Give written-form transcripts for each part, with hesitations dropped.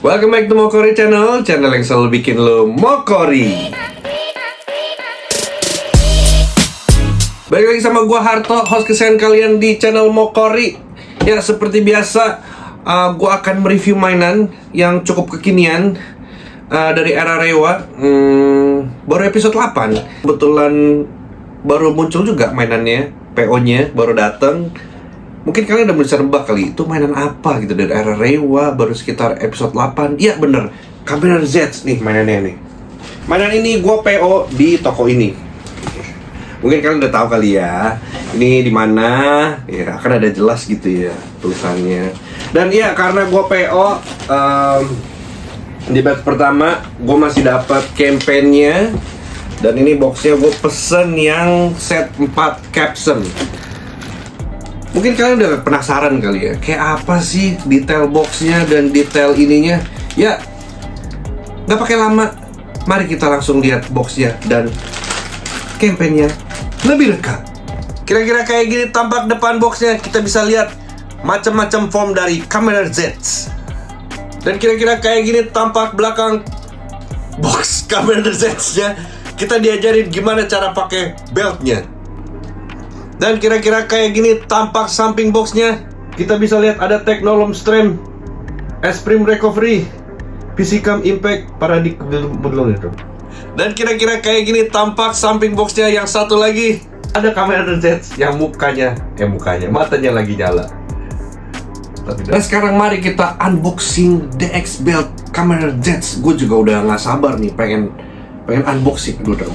Welcome back to Mokori Channel, channel yang selalu bikin lo Mokori. Balik lagi sama gua Harto, host kesayangan kalian di channel Mokori. Ya, seperti biasa, gua akan mereview mainan yang cukup kekinian dari era Reiwa. Baru episode 8. Kebetulan baru muncul juga mainannya, PO-nya baru datang. Mungkin kalian udah bisa nebak kali, itu mainan apa gitu dari era Reiwa, baru sekitar episode 8. Iya bener, Kamen Rider Z nih mainannya nih. Mainan ini gue PO di toko ini. Mungkin kalian udah tahu kali ya, ini di mana? Ya akan ada jelas gitu ya tulisannya. Dan iya, karena gue PO di batch pertama, gue masih dapat campaign-nya. Dan ini boxnya gue pesen yang set 4 caption. Mungkin kalian udah penasaran kali ya, kayak apa sih detail boxnya dan detail ininya. Ya, nggak pakai lama, mari kita langsung lihat boxnya dan campaignnya lebih dekat. Kira-kira kayak gini tampak depan boxnya. Kita bisa lihat macam-macam form dari Kamen Rider Z. Dan kira-kira kayak gini tampak belakang box Kamen Rider Z-nya. Kita diajarin gimana cara pakai beltnya. Dan kira-kira kayak gini tampak samping boxnya. Kita bisa lihat ada Technolom Stream, S-Prime Recovery, Physicam Impact, Paradigm belum itu. Dan kira-kira kayak gini tampak samping boxnya. Yang satu lagi ada Kamen Rider Z yang matanya lagi nyala. Nah sekarang mari kita unboxing DX Belt Kamen Rider Z. Gue juga udah gak sabar nih, pengen unboxing. Gue udah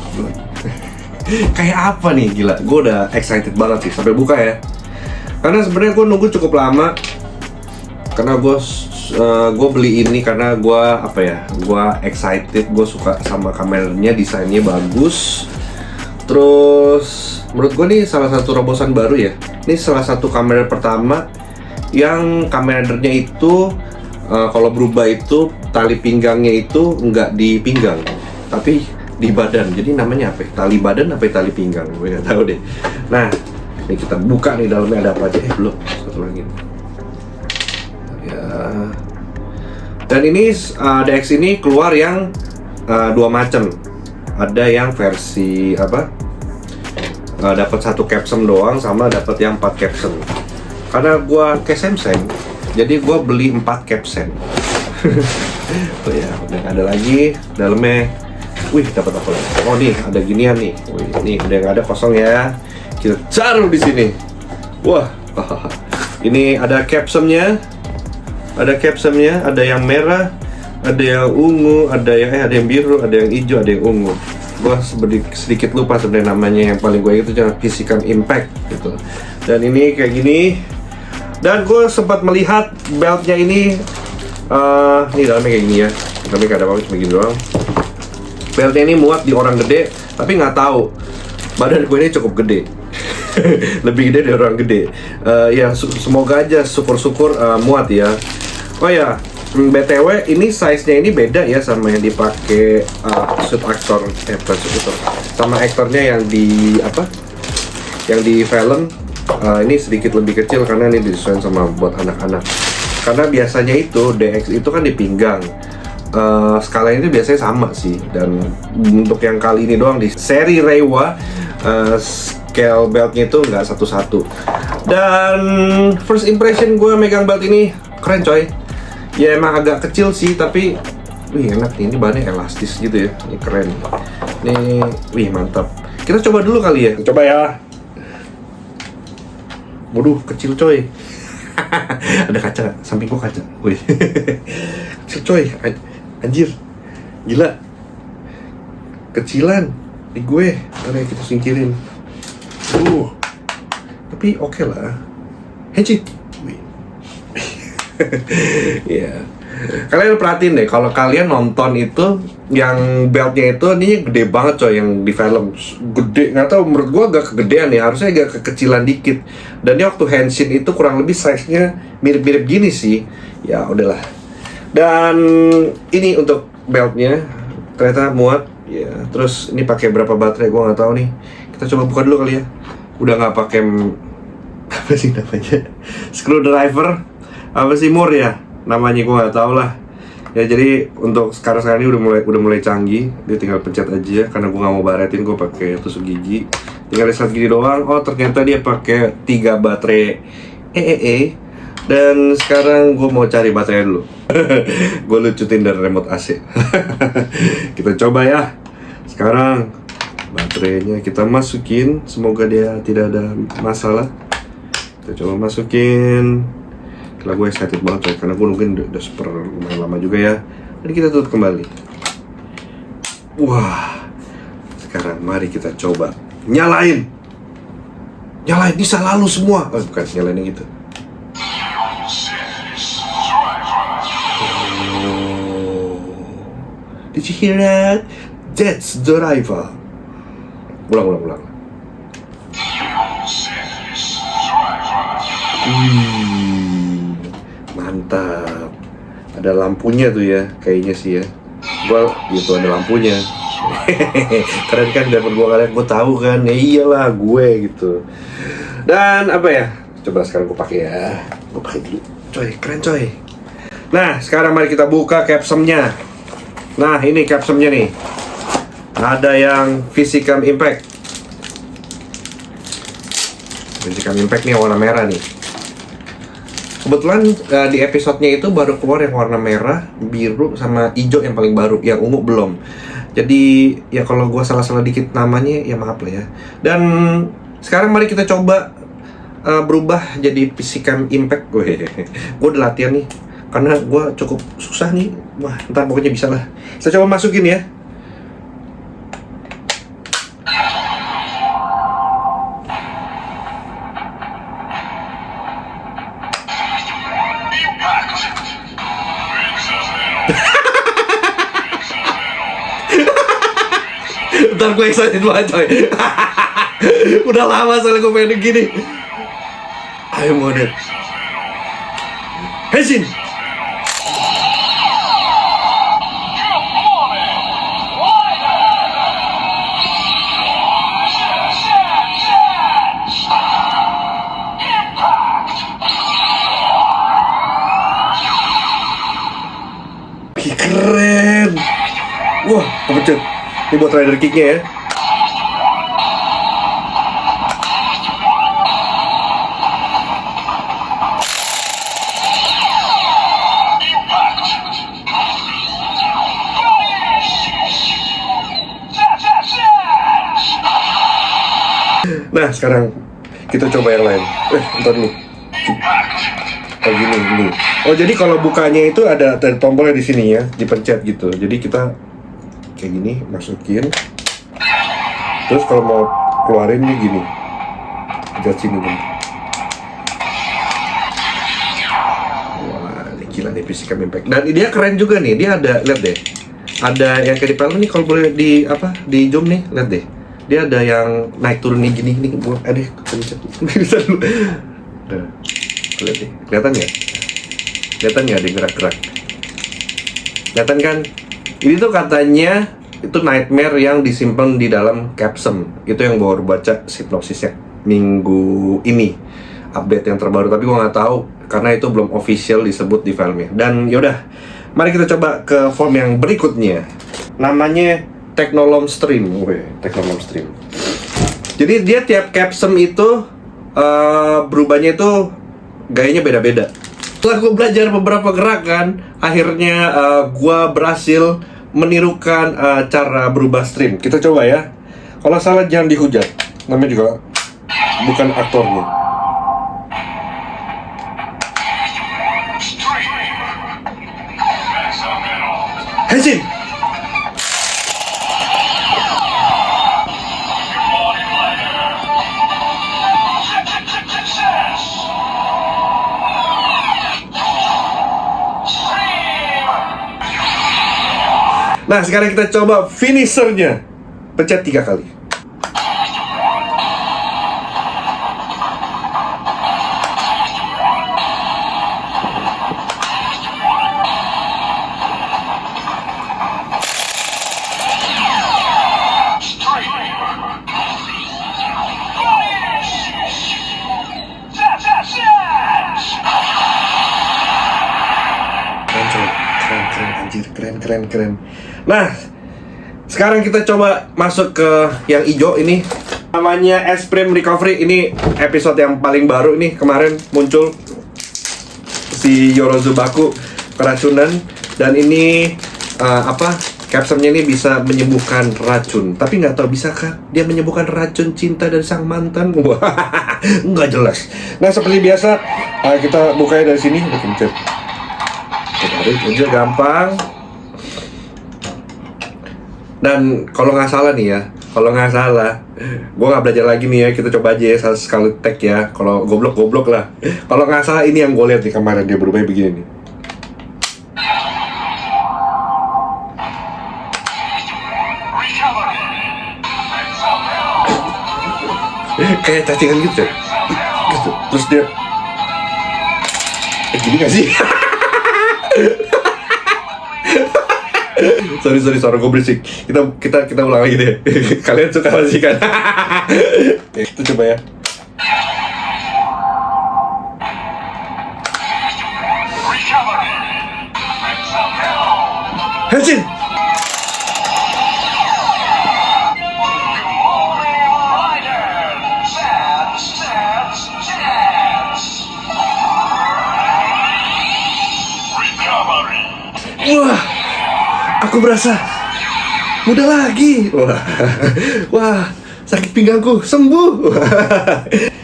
kayak apa nih, gila. Gue udah excited banget sih sampai buka ya. Karena sebenarnya gue nunggu cukup lama. Karena gue beli ini karena gue excited. Gue suka sama kameranya, desainnya bagus. Terus menurut gue nih salah satu terobosan baru ya. Ini salah satu kamera pertama yang kameranya itu kalau berubah itu tali pinggangnya itu nggak di pinggang, tapi di badan. Jadi namanya apa? Tali badan apa tali pinggang? Gue nggak tahu deh. Nah, ini kita buka nih dalamnya ada apa aja. Belum, satu lagi. Ya. Dan ini DX ini keluar yang dua macam. Ada yang versi dapat satu capsule doang, sama dapat yang 4 capsule. Karena gua kesemseng, jadi gua beli 4 capsule. Tuh ya, udah ada lagi dalamnya. Wih, dapat apa lagi? Oh nih, ada ginian nih. Wih, nih udah nggak ada kosong ya. Kita taruh di sini. Wah, ini ada capsule-nya. Ada yang merah, ada yang ungu, ada yang biru, ada yang hijau, ada yang ungu. Gua sedikit lupa sebenarnya namanya. Yang paling gue itu cuma Physicam Impact gitu. Dan ini kayak gini. Dan gue sempat melihat beltnya ini. Nih dalamnya kayak gini ya. Dalamnya gak ada apa-apa, cuma gini doang. Beltnya ini muat di orang gede, tapi nggak tahu badan gue ini cukup gede. Lebih gede dari orang gede. Ya semoga aja, syukur-syukur muat ya. Oh ya, BTW ini size-nya ini beda ya sama yang dipakai suit aktor, sama aktornya yang di yang di film. Ini sedikit lebih kecil karena ini didesain sama buat anak-anak. Karena biasanya itu DX itu kan di pinggang. Skala ini biasanya sama sih. Dan untuk yang kali ini doang di seri Reiwa, scale beltnya itu nggak satu-satu. Dan first impression gue megang belt ini keren coy. Ya emang agak kecil sih, tapi wih enak nih, ini bahannya elastis gitu ya. Ini keren. Ini wih mantap. Kita coba dulu kali ya. Coba ya. Waduh, kecil coy. Ada kaca, samping gua kaca. Wih. Kecil coy. Anjir. Gila. Kecilan di gue. Ntar ya kita singkirin. Tapi oke lah. Hei, wih. Ya. Kalian perhatiin deh, kalau kalian nonton itu yang beltnya itu ini gede banget coy, yang di film gede, nggak tahu, menurut gua agak kegedean ya, harusnya agak kekecilan dikit. Dan ini waktu henshin itu kurang lebih size-nya mirip-mirip gini sih. Ya udahlah. Dan ini untuk beltnya ternyata muat ya. Terus ini pakai berapa baterai gua nggak tahu nih. Kita coba buka dulu kali ya. Udah nggak pakai apa sih namanya, screwdriver, apa sih mur ya namanya, gue nggak tahu lah. Ya jadi untuk sekarang ini udah mulai canggih, dia tinggal pencet aja karena gue nggak mau baretin, gue pakai tusuk gigi. Tinggal sikat gigi doang. Oh ternyata dia pakai 3 baterai dan sekarang gue mau cari baterai dulu. Gue lucutin dari remote AC. Kita coba ya. Sekarang baterainya kita masukin, semoga dia tidak ada masalah. Kita coba masukin. Gila, gue excited banget coy, karena gue mungkin udah super lumayan lama juga ya. Dan kita tutup kembali. Wah, sekarang mari kita coba nyalain. Nyalain, bisa lalu semua. Oh bukan, nyalainnya gitu. Did you hear that? That's the driver. Ulang. Mantap. Ada lampunya tuh ya, kayaknya sih ya. Gua itu ada lampunya. Keren kan, dapat gua kalian, gua tahu kan. Ya iyalah gue gitu. Dan apa ya? Coba sekarang gua pakai ya. Gua pakai dulu. Coy, keren coy. Nah, sekarang mari kita buka capsumnya. Nah, ini capsumnya nih. Ada yang Visicam Impact. Visicam Impact nih warna merah nih. Kebetulan di episodenya itu baru keluar yang warna merah, biru, sama hijau yang paling baru. Yang ungu belum. Jadi ya kalau gue salah-salah dikit namanya ya maaf lah ya. Dan sekarang mari kita coba berubah jadi Visicam Impact. Gue udah latihan nih, karena gue cukup susah nih. Wah, ntar pokoknya bisa lah. Saya coba masukin ya. Ntar gue excited banget coy. Udah lama soalnya gue pengen gini. Ayo model Hezin. Keren. Wah, kepencet. Ini buat rider kicknya ya. Nah, sekarang kita coba yang lain. Ntar nih. Oh gini. Oh jadi kalau bukanya itu ada tombolnya di sini ya, dipencet gitu. Jadi kita kayak gini, masukin. Terus kalau mau keluarin nih gini, pencet sini bang. Wah, ini gila nih Visicam Impact. Dan dia keren juga nih. Dia ada, lihat deh. Ada yang kayak di film nih, kalau boleh di di zoom nih, lihat deh. Dia ada yang naik turun nih gini. Aduh, pencet. Bisa dulu. Nah, lihat deh. Kelihatan nggak? Kelihatan nggak ada gerak-gerak? Kelihatan kan? Ini tuh katanya itu nightmare yang disimpan di dalam capsum. Itu yang baru baca sinopsisnya minggu ini, update yang terbaru. Tapi gua nggak tahu karena itu belum official disebut di filmnya. Dan yaudah, mari kita coba ke form yang berikutnya. Namanya Technolom Stream. Technolom Stream. Jadi dia tiap capsum itu berubahnya itu gayanya beda-beda. Setelah gue belajar beberapa gerakan, akhirnya gue berhasil menirukan cara berubah stream. Kita coba ya. Kalau salah jangan dihujat. Namanya juga bukan aktornya. Hezin! Nah, sekarang kita coba finishernya. Pencet 3 kali. Keren, Anjir, keren. Nah, sekarang kita coba masuk ke yang hijau ini. Namanya Esprim Recovery. Ini episode yang paling baru nih. Kemarin muncul si Yorozubaku keracunan. Dan ini capsule-nya ini bisa menyembuhkan racun. Tapi nggak tahu bisakah dia menyembuhkan racun cinta dari sang mantan? Wah, nggak jelas. Nah, seperti biasa kita bukanya dari sini. Kita tarik aja gampang. Dan kalau nggak salah nih ya, gue nggak belajar lagi nih ya, kita coba aja ya sekali tag ya. Kalau goblok lah. Kalau nggak salah ini yang gue lihat nih kemarin, dia berubah begini nih. Kayak cacingan gitu ya. Gitu. Terus dia gini gak sih? sorry gue berisik. Kita ulang lagi deh. Kalian suka sih kan? Kita coba ya. Henshin. Wah, aku berasa muda lagi. Wah, sakit pinggangku sembuh.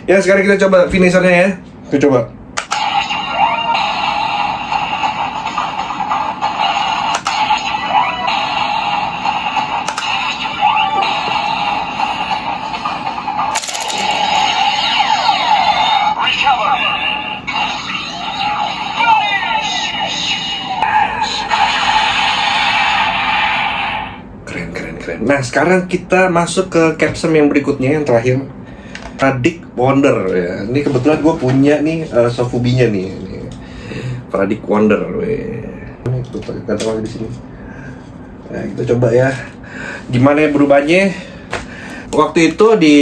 Ya, sekarang kita coba finishernya ya. Kita coba. Keren. Nah, sekarang kita masuk ke capsule yang berikutnya, yang terakhir, Pradict Wonder ya. Ini kebetulan gue punya nih Sofubinya nih. Pradict Wonder. Ini kita taruh di sini. Nah, kita coba ya. Gimana ya berubahnya? Waktu itu di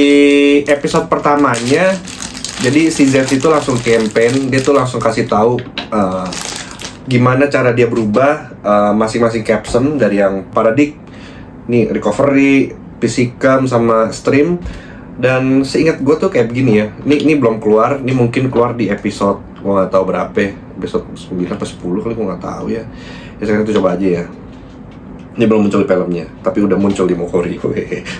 episode pertamanya, jadi si Z itu langsung campaign, dia tuh langsung kasih tahu gimana cara dia berubah masing-masing capsule dari yang Pradict, nih recovery, Psychem sama stream. Dan seingat gue tuh kayak begini ya. Ini belum keluar, ini mungkin keluar di episode gue nggak tahu berapa, episode 9 atau 10 kali, gue nggak tahu ya. Ya sekarang itu coba aja ya. Ini belum muncul di filmnya, tapi udah muncul di Mokori.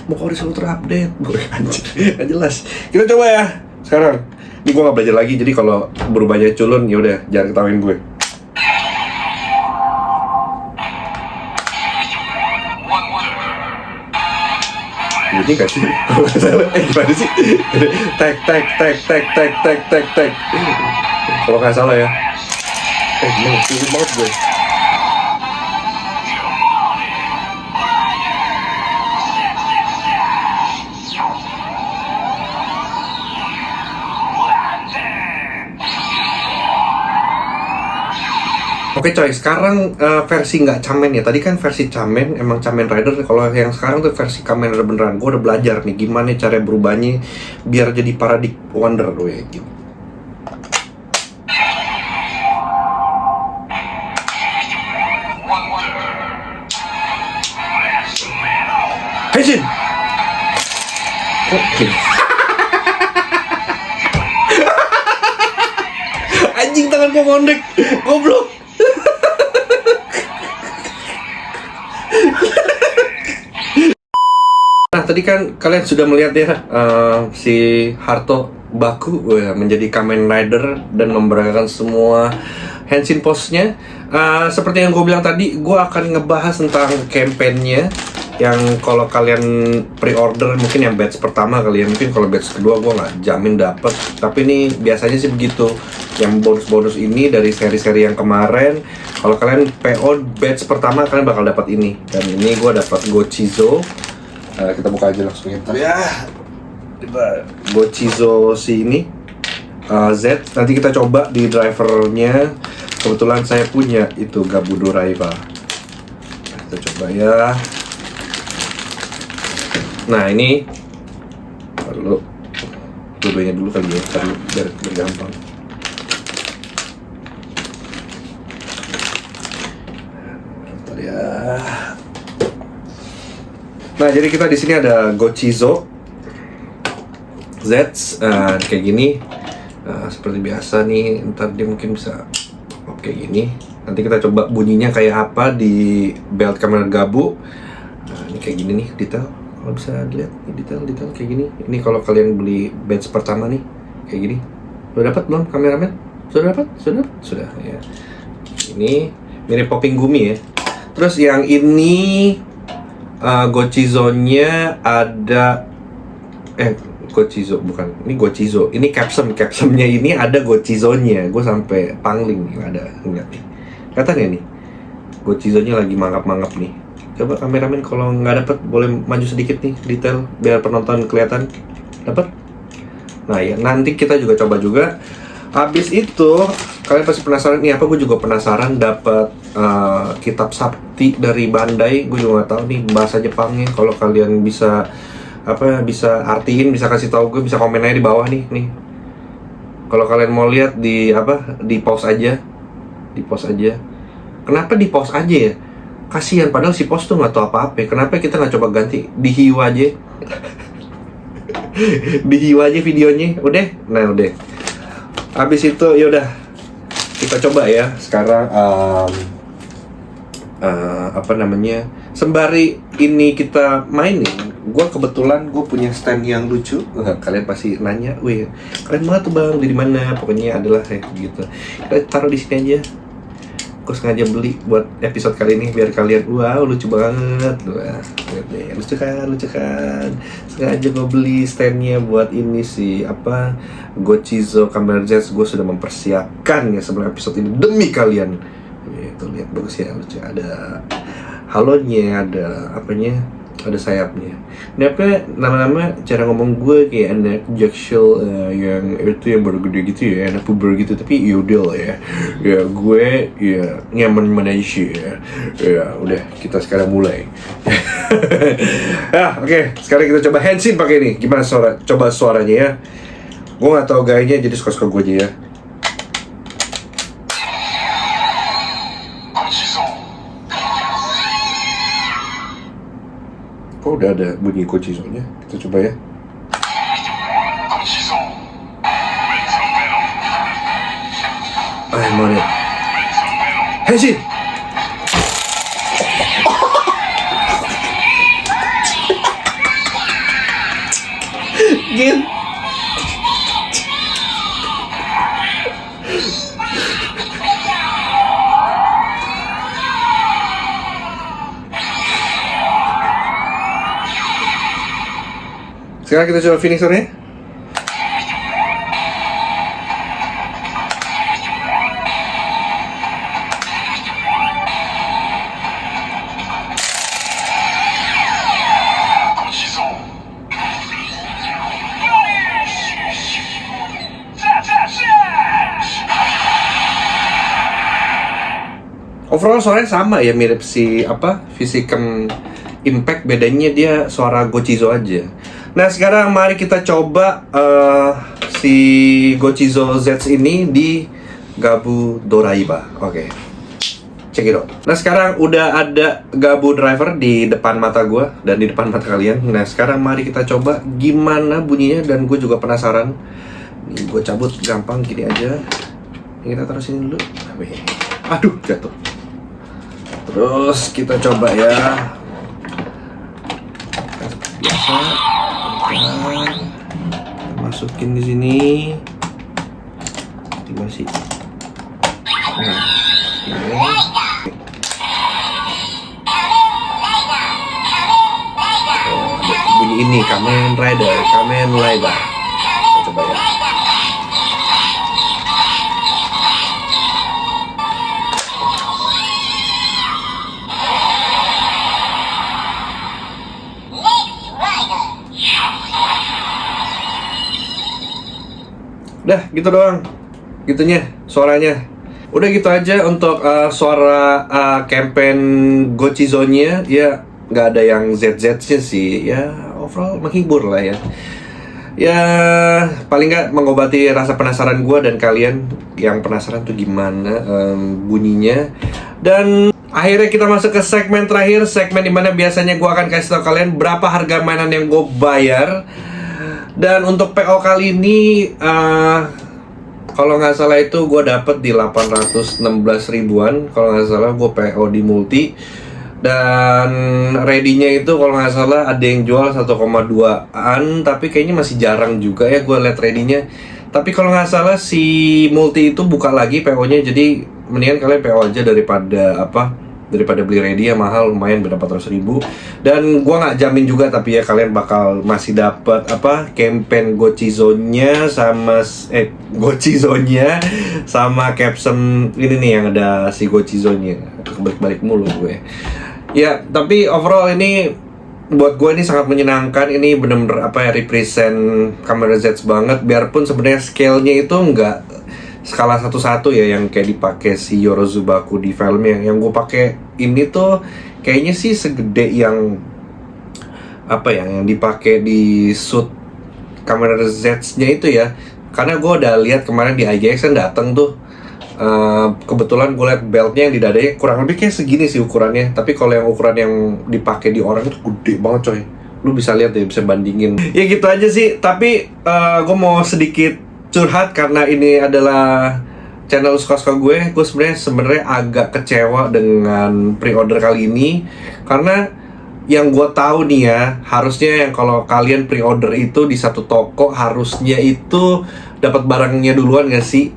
Mokori selalu terupdate. Anjir, nggak jelas. Kita coba ya sekarang. Ini gue nggak belajar lagi, jadi kalau berubahnya culun ya udah jangan ketawain gue. Ini gak sih? Gimana sih? Tag. Kalau nggak salah ya. Gimana? Sulit banget gue. Oke coy, sekarang versi nggak Kamen ya. Tadi kan versi Kamen, emang Kamen Rider. Kalau yang sekarang tuh versi Kamen Rider beneran. Gue udah belajar nih gimana cara berubahnya biar jadi Pradict Wonder gue gitu. Henshin! Oke. Anjing, tangan gue ngondek. Goblok. Nah, tadi kan kalian sudah melihat ya si Haruto Baku menjadi Kamen Rider dan memberagakan semua Henshin pose-nya. Seperti yang gue bilang tadi, gue akan ngebahas tentang campaign-nya. Yang kalau kalian pre-order mungkin yang batch pertama kali ya, mungkin kalau batch kedua gue nggak jamin dapet, tapi ini biasanya sih begitu. Yang bonus-bonus ini dari seri-seri yang kemarin, kalau kalian PO batch pertama kalian bakal dapat ini. Dan ini gue dapat Gochizo. Kita buka aja langsung ya. Gochizo si ini Z. Nanti kita coba di drivernya. Kebetulan saya punya itu Gabudo Raiva. Kita coba ya. Nah ini perlu dua-duanya dulu kali ya, biar gampang. Bentar ya. Nah, jadi kita di sini ada Gochizo Z kayak gini. Seperti biasa nih, ntar dia mungkin bisa kayak gini. Nanti kita coba bunyinya kayak apa di belt kamera Gabu. Ini kayak gini nih, detail. Kalau bisa dilihat, detail kayak gini. Ini kalau kalian beli batch pertama nih, kayak gini. Udah dapat belum kameramen? Sudah dapat? Sudah ya. Ini mirip popping gumi ya. Terus yang ini Gochizo-nya ada Gochizo bukan, ini Gochizo. Ini capsule-nya ini ada Gochizo-nya. Gue sampai pangling nih, ada ngeliat nih. Kelihatan ya nih, Gochizo-nya lagi mangap-mangap nih. Coba kameramen kalau nggak dapet boleh maju sedikit nih detail biar penonton kelihatan. Dapat? Nah ya, nanti kita juga coba juga. Habis itu kalian pasti penasaran nih apa? Gue juga penasaran dapat kitab sakti dari Bandai. Gue juga nggak tahu nih bahasa Jepangnya. Kalau kalian bisa bisa artiin, bisa kasih tahu gue, bisa komen aja di bawah nih. Kalau kalian mau lihat di pause aja. Kenapa di pause aja ya? Kasihan, padahal si pause tuh nggak tahu apa-apa. Kenapa kita nggak coba ganti di hiu aja? Di hiu aja videonya, udah. Nah udah. Habis itu yaudah kita coba ya sekarang sembari ini kita mainin. Gue kebetulan punya stand yang lucu. Kalian pasti nanya, wih keren banget tuh bang, dari mana? Pokoknya adalah kayak gitu. Kita taruh di sini aja. Gue sengaja beli buat episode kali ini biar kalian wow lucu banget. Wah, lucu kan. Sengaja gue beli standnya buat ini sih Gochizo Camera Z. Gue sudah mempersiapkan ya sebelum episode ini demi kalian. Tuh lihat bagus ya, lucu. Ada halonya, ada ada sayapnya. Ini nama-nama cara ngomong gue kayak anak Jackshell yang itu yang baru gede gitu ya, anak puber gitu, tapi yaudah lah ya. Ya gue ya nyaman aja ya. Udah kita sekarang mulai. Oke. Sekarang kita coba Henshin pakai ini. Gimana coba suaranya ya. Gue nggak tahu gayanya jadi suka-suka gue aja ya. Oh, udah ada bunyi Gochizo-nya. Kita coba ya. Mau lihat. Henshin! Gil. Sekarang kita coba finishernya. Overall suaranya sama ya, mirip si Physicam Impact, bedanya dia suara Gochizo aja. Nah sekarang mari kita coba si Gochizo Z ini di Gabu Doraiba. Oke. Check it out. Nah sekarang udah ada Gabu Driver di depan mata gue dan di depan mata kalian. Nah sekarang mari kita coba gimana bunyinya, dan gue juga penasaran. Nih gue cabut gampang gini aja. Ini kita taruh sini dulu. Aduh jatuh. Terus kita coba ya. Seperti biasa. Masukin di sini. Masih. Nah, ini. Bunyi ini Kamen Rider. Kita coba ya. Udah gitu doang, gitunya suaranya. Udah gitu aja untuk suara campaign Gochizo-nya. Ya nggak ada yang ZZ-nya sih. Ya overall menghibur lah ya. Ya paling nggak mengobati rasa penasaran gue dan kalian yang penasaran tuh gimana bunyinya. Dan Akhirnya kita masuk ke segmen terakhir, segmen dimana biasanya gue akan kasih tau kalian berapa harga mainan yang gue bayar. Dan untuk PO kali ini, kalau nggak salah itu gue dapet di 816 ribuan. Kalau nggak salah gue PO di Multi. Dan ready-nya itu kalau nggak salah ada yang jual 1,2an, tapi kayaknya masih jarang juga ya gue liat ready-nya. Tapi kalau nggak salah si Multi itu buka lagi PO-nya, jadi mendingan kalian PO aja daripada beli ready ya mahal, lumayan beda 400 ribu. Dan gua nggak jamin juga, tapi ya kalian bakal masih dapat campaign Gochi Zone-nya sama Gochi Zone-nya sama caption ini nih yang ada si Gochi Zone-nya. Kebalik-balik mulu gue. Ya, tapi overall ini buat gue ini sangat menyenangkan. Ini bener-bener represent Kamera Z banget. Biarpun sebenarnya scale-nya itu nggak skala 1:1 ya yang kayak dipakai si Yorozubaku di filmnya. Yang gue pakai ini tuh kayaknya sih segede yang yang dipakai di suit Kamera Z-nya itu ya. Karena gue udah lihat kemarin di IGX kan dateng tuh. Kebetulan gue liat beltnya yang di dadanya kurang lebih kayak segini sih ukurannya. Tapi kalau yang ukuran yang dipakai di orang itu gede banget coy. Lu bisa lihat ya, bisa bandingin. Ya gitu aja sih. Tapi gue mau sedikit curhat karena ini adalah channel suka-suka gue. Gue sebenarnya agak kecewa dengan pre-order kali ini karena yang gue tahu nih ya, harusnya yang kalau kalian pre-order itu di satu toko harusnya itu dapat barangnya duluan gak sih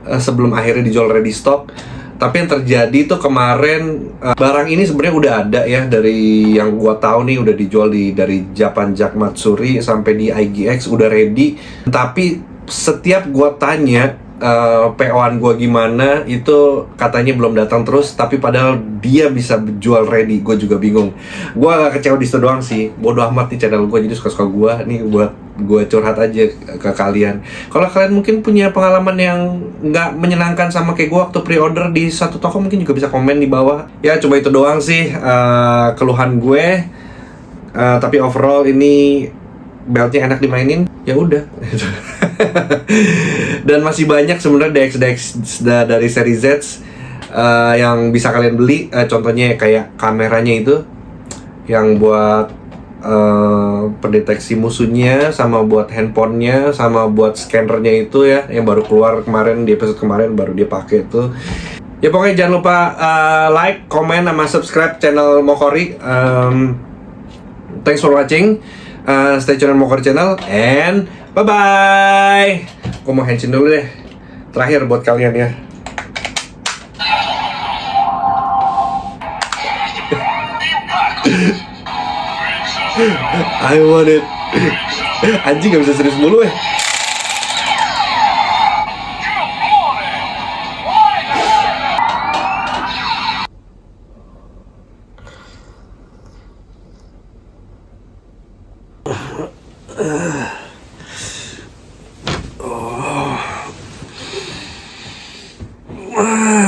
sebelum akhirnya dijual ready stock. Tapi yang terjadi tuh kemarin barang ini sebenarnya udah ada ya, dari yang gua tahu nih udah dijual dari Japan Jack Matsuri sampai di IGX udah ready. Tapi setiap gua tanya PO-an gua gimana, itu katanya belum datang terus. Tapi padahal dia bisa jual ready, gue juga bingung. Gua agak kecewa di situ doang sih. Bodoh amat nih channel gua, jadi suka-suka gua nih buat gue curhat aja ke kalian. Kalau kalian mungkin punya pengalaman yang nggak menyenangkan sama kayak gue waktu pre-order di satu toko, mungkin juga bisa komen di bawah. Ya coba itu doang sih keluhan gue. Tapi overall ini beltnya enak dimainin, ya udah. Dan masih banyak sebenarnya DX dari seri Z yang bisa kalian beli. Contohnya kayak kameranya itu yang buat pendeteksi musuhnya, sama buat handphonenya, sama buat scannernya itu ya, yang baru keluar kemarin di episode kemarin baru dia pakai itu. Ya pokoknya jangan lupa like, comment, sama subscribe channel Mokori. Thanks for watching. Stay tune on Mokori channel and bye bye. Gue mau handshake dulu deh, terakhir buat kalian ya. I want it. Anjing gak bisa serius mulu Oh.